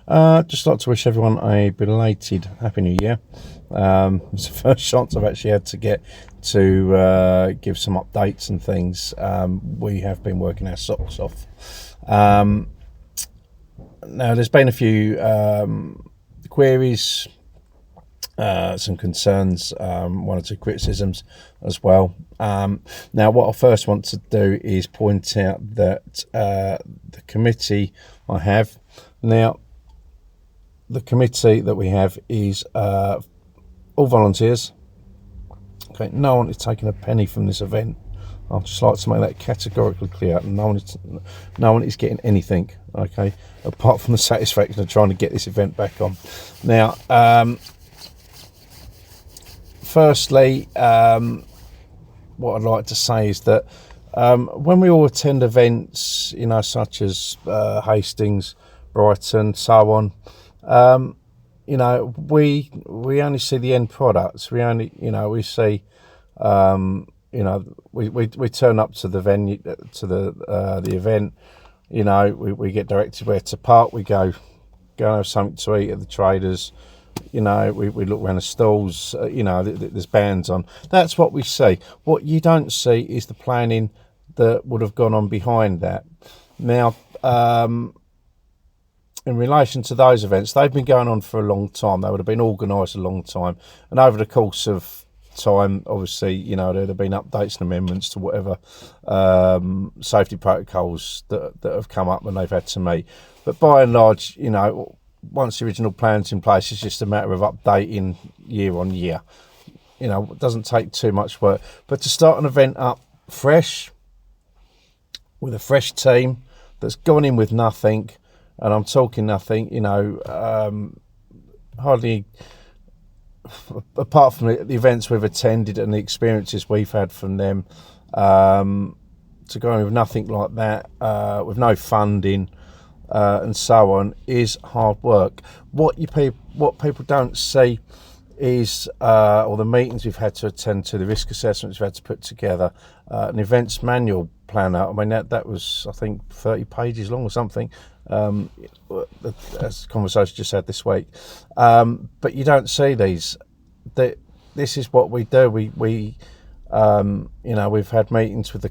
Just like to wish everyone a belated Happy New Year. It's the first chance I've actually had to get to give some updates and things. We have been working our socks off. Now, there's been a few queries, some concerns, one or two criticisms as well. Now, what I first want to do is point out that the committee I have now. The committee that we have is all volunteers. Okay, no one is taking a penny from this event. I'd just like to make that categorically clear. No one is getting anything. Okay, apart from the satisfaction of trying to get this event back on. Now, firstly, what I'd like to say is that when we all attend events, such as Hastings, Brighton, so on. We only see the end products. We only, we see, we turn up to the venue, to the event. We get directed where to park. We go and have something to eat at the traders. We look around the stalls. There's bands on. That's what we see. What you don't see is the planning that would have gone on behind that. Now, in relation to those events, they've been going on for a long time. They would have been organised a long time. And over the course of time, obviously, there'd have been updates and amendments to whatever safety protocols that have come up and they've had to meet. But by and large, once the original plan's in place, it's just a matter of updating year on year. It doesn't take too much work. But to start an event up fresh, with a fresh team that's gone in with nothing, and I'm talking nothing, hardly, apart from the events we've attended and the experiences we've had from them, to go in with nothing like that, with no funding, and so on, is hard work. What people don't see is, or the meetings we've had to attend to, the risk assessments we've had to put together, an events manual planner. I mean, that was, I think, 30 pages long or something. As the conversation just had this week, but you don't see these. This is what we do. We've had meetings with the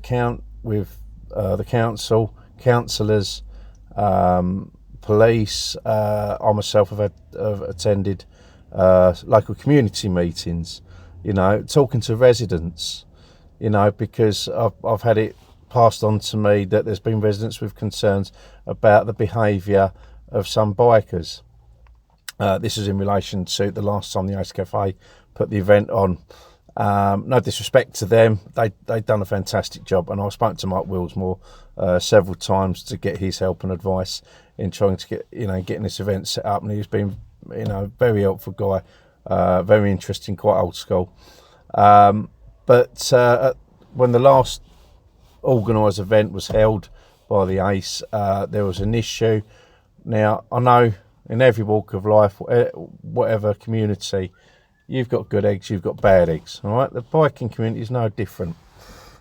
council, councillors, police. I myself have attended local community meetings. Talking to residents. Because I've had it passed on to me that there's been residents with concerns about the behaviour of some bikers. This is in relation to the last time the Ice Cafe put the event on. No disrespect to them, they've done a fantastic job, and I've spoken to Mike Willsmore several times to get his help and advice in trying to get getting this event set up, and he's been very helpful guy, very interesting, quite old school. But when the last organised event was held by the ACE, there was an issue. Now, I know in every walk of life, whatever community, you've got good eggs, you've got bad eggs, all right? The biking community is no different.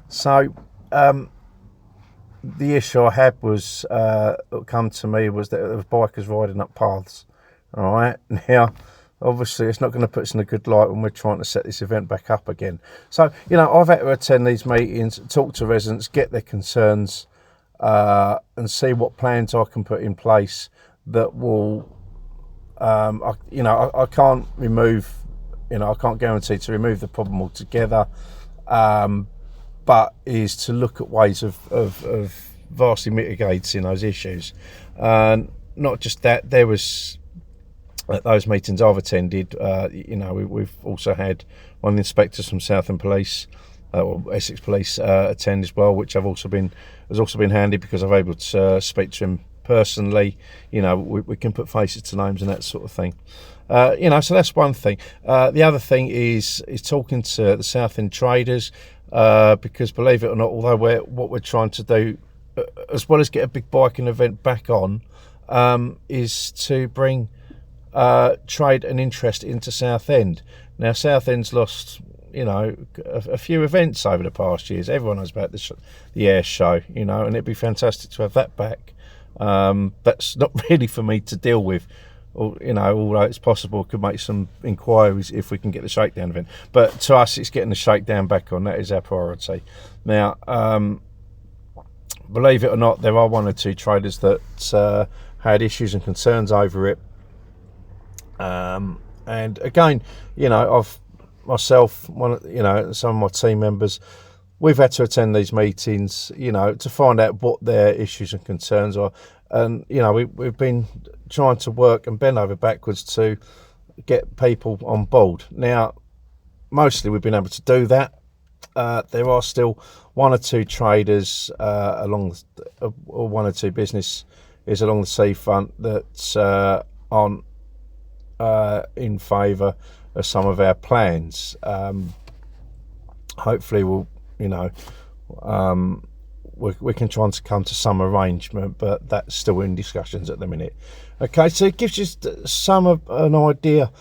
So, the issue I had was, that come to me, was that there were bikers riding up paths, all right? Now, obviously, it's not going to put us in a good light when we're trying to set this event back up again. So, I've had to attend these meetings, talk to residents, get their concerns, and see what plans I can put in place that will, I can't remove, I can't guarantee to remove the problem altogether, but is to look at ways of vastly mitigating those issues. Not just that, there was, at those meetings I've attended, we've also had one of the inspectors from Southend Police, or Essex Police, attend as well, which has also been handy because I've able to speak to him personally. We can put faces to names and that sort of thing. So that's one thing. The other thing is talking to the Southend traders, because believe it or not, although what we're trying to do, as well as get a big biking event back on, is to bring trade and interest into Southend. Now, Southend's lost, a few events over the past years. Everyone knows about the air show, and it'd be fantastic to have that back. That's not really for me to deal with. Or, although it's possible, could make some inquiries if we can get the Shakedown event. But to us, it's getting the Shakedown back on. That is our priority. Now, believe it or not, there are one or two traders that had issues and concerns over it. And again, I've myself, some of my team members, we've had to attend these meetings, to find out what their issues and concerns are. And, we've been trying to work and bend over backwards to get people on board. Now, mostly we've been able to do that. There are still one or two traders or one or two businesses along the seafront that aren't in favour of some of our plans. Hopefully we can try and come to some arrangement, but that's still in discussions at the minute. Okay, so it gives you an idea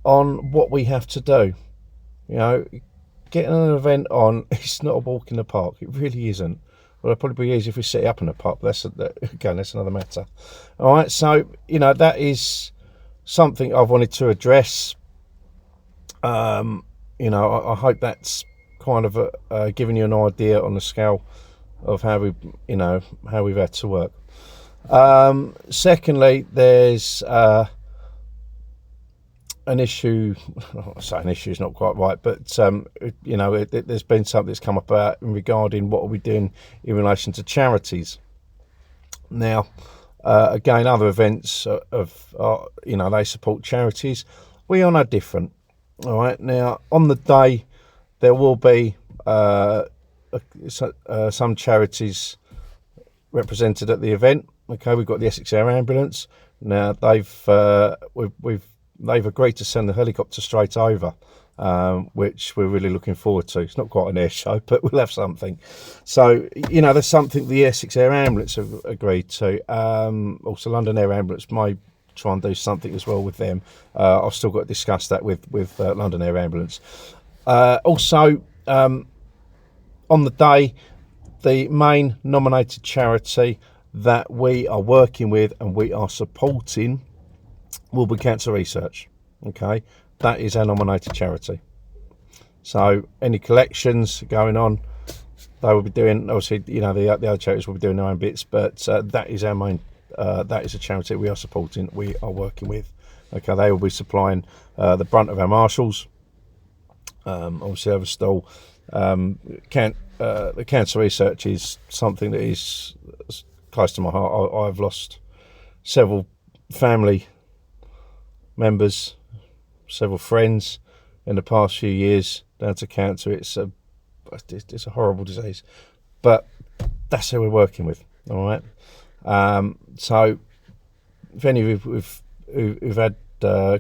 on what we have to do. Getting an event on, it's not a walk in the park. It really isn't. Well, it'd probably be easier if we set it up in a park. That's another matter. All right, so that is something I've wanted to address. I hope that's kind of giving you an idea on the scale of how we've had to work. Secondly, there's an issue. I say an issue is not quite right, but there's been something that's come about regarding what are we doing in relation to charities. Now, again, other events they support charities. We are no different. All right. Now, on the day, there will be some charities represented at the event. Okay, we've got the Essex Air Ambulance. Now they've agreed to send the helicopter straight over, which we're really looking forward to. It's not quite an air show, but we'll have something. So there's something the Essex Air Ambulance have agreed to. Also, London Air Ambulance may try and do something as well with them. I've still got to discuss that with London Air Ambulance. Also, on the day, the main nominated charity that we are working with and we are supporting will be Cancer Research. Okay, that is our nominated charity. So any collections going on, they will be doing. Obviously, the other charities will be doing their own bits, but that is our main. That is a charity we are supporting. We are working with. Okay, they will be supplying the brunt of our marshals. Obviously, over stall. The Cancer Research is something that is close to my heart. I've lost several family members, several friends in the past few years down to cancer. It's a horrible disease, but that's who we're working with. All right. So if any of you who've had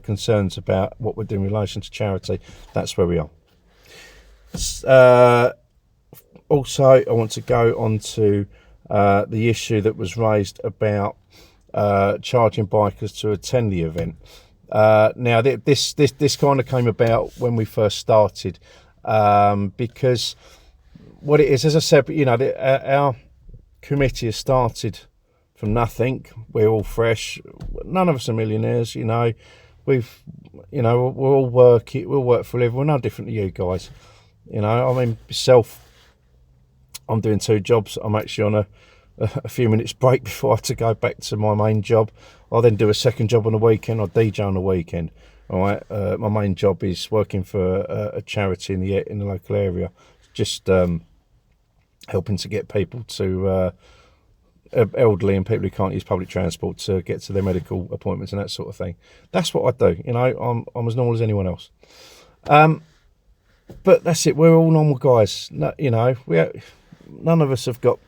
concerns about what we're doing in relation to charity, that's where we are. Also, I want to go on to the issue that was raised about charging bikers to attend the event. Now, this kind of came about when we first started, because what it is, as I said, our committee has started from nothing. We're all fresh. None of us are millionaires. We'll all work for a living. We're no different to you guys. Myself, I'm doing two jobs. I'm actually on a few minutes break before I have to go back to my main job. I'll then do a second job on the weekend. I'll DJ on the weekend. All right. My main job is working for a charity in the local area, just helping to get people to elderly and people who can't use public transport to get to their medical appointments and that sort of thing. That's what I do. I'm as normal as anyone else. But that's it. We're all normal guys. None of us have got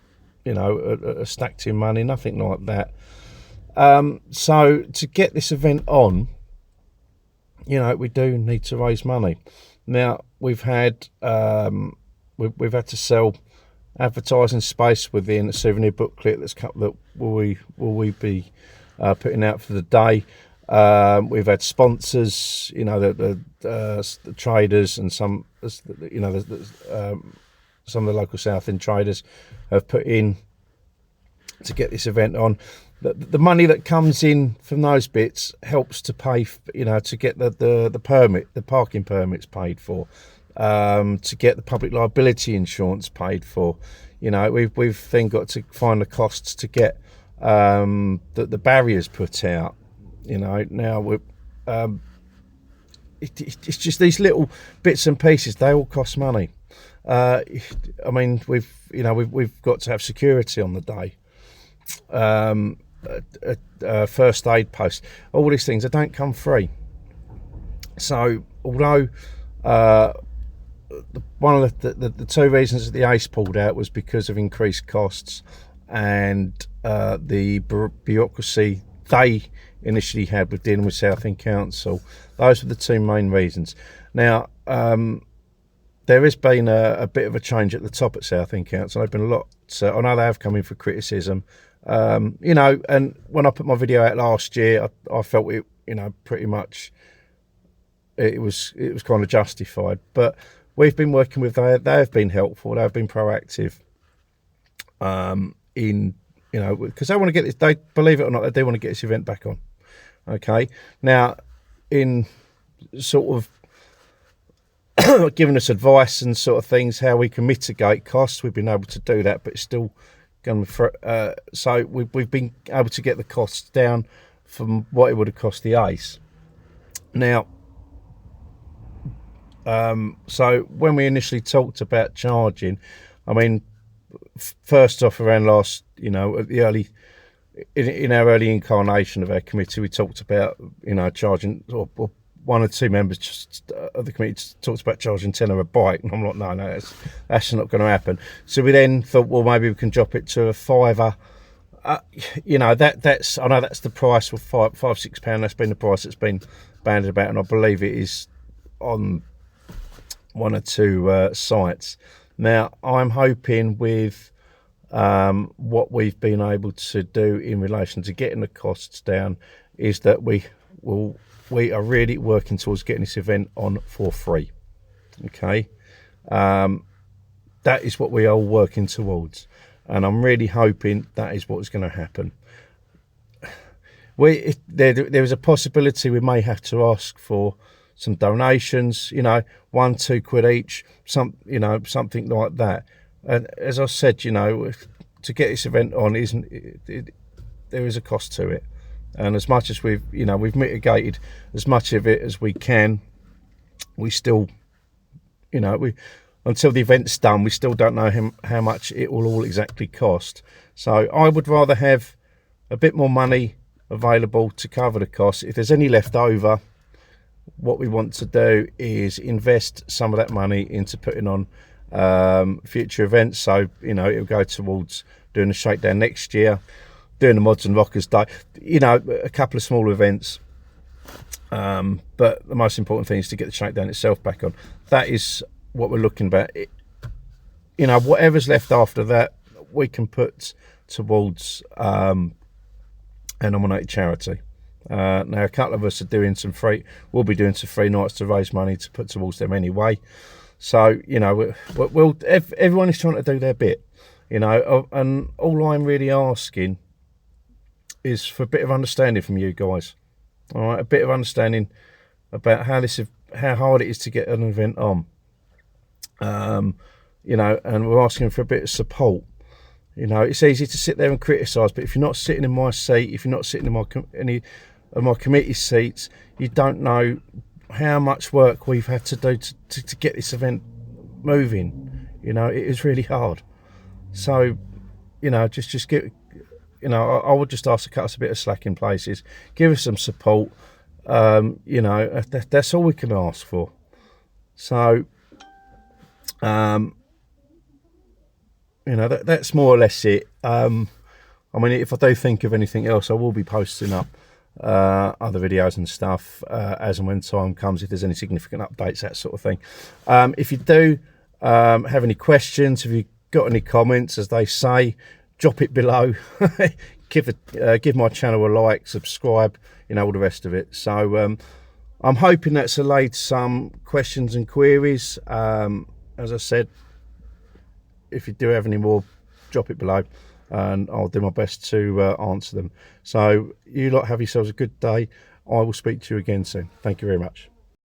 a stacked in money, nothing like that. So to get this event on, we do need to raise money. Now we've had we've had to sell advertising space within a souvenir booklet that will we be putting out for the day. We've had sponsors, the traders and some of the local Southend traders have put in to get this event on. The money that comes in from those bits helps to pay, to get the permit, the parking permits paid for, to get the public liability insurance paid for. We've then got to find the costs to get the barriers put out. Now we're it's just these little bits and pieces. They all cost money. We've got to have security on the day. First aid post, all these things, they don't come free. So although one of the two reasons that the ACE pulled out was because of increased costs and the bureaucracy they initially had with dealing with Southend Council. Those were the two main reasons. Now there has been a bit of a change at the top at Southend Council. There's been a lot. So I know they have come in for criticism. And when I put my video out last year, I felt it, pretty much it was kind of justified. But we've been working with they have been helpful. They've been proactive. Because they want to get this. They, believe it or not, they do want to get this event back on. Okay, now in sort of giving us advice and sort of things how we can mitigate costs, we've been able to do that, but it's still going to. So we've been able to get the costs down from what it would have cost the ACE. Now, so when we initially talked about charging, first off, around last, at the early. In our early incarnation of our committee, we talked about, charging, or one or two members of the committee talked about charging £10 a bike, and I'm like, no, that's not going to happen. So we then thought, well, maybe we can drop it to a £5. That's I know that's the price of £5-6. That's been the price that's been banded about, and I believe it is on one or two sites. Now I'm hoping with what we've been able to do in relation to getting the costs down is that we are really working towards getting this event on for free. Okay, that is what we are working towards, and I'm really hoping that is what's going to happen. There is a possibility we may have to ask for some donations, £1-2 each, something like that. And as I said, to get this event on, there is a cost to it. And as much as we've mitigated as much of it as we can, we still, until the event's done, we still don't know how much it will all exactly cost. So I would rather have a bit more money available to cover the costs. If there's any left over, what we want to do is invest some of that money into putting on future events. So it'll go towards doing the Shakedown next year, doing the Mods and Rockers Day, a couple of small events, but the most important thing is to get the Shakedown itself back on. That is what we're looking at. Whatever's left after that we can put towards a nominated charity. Now a couple of us are doing we'll be doing some free nights to raise money to put towards them anyway. So, everyone is trying to do their bit, and all I'm really asking is for a bit of understanding from you guys. All right, a bit of understanding about how hard it is to get an event on. And we're asking for a bit of support. It's easy to sit there and criticise, but if you're not sitting in my seat, if you're not sitting in any of my committee seats, you don't know how much work we've had to do to get this event moving. It is really hard. So, just get, I would just ask to cut us a bit of slack in places, give us some support. That's all we can ask for. So, that's more or less it. If I do think of anything else, I will be posting up other videos and stuff as and when time comes, if there's any significant updates, that sort of thing. If you do have any questions, if you've got any comments, as they say, drop it below. give my channel a like, subscribe, all the rest of it. So I'm hoping that's allayed some questions and queries. As I said, if you do have any more, drop it below. and I'll do my best to answer them. So you lot have yourselves a good day. I will speak to you again soon. Thank you very much.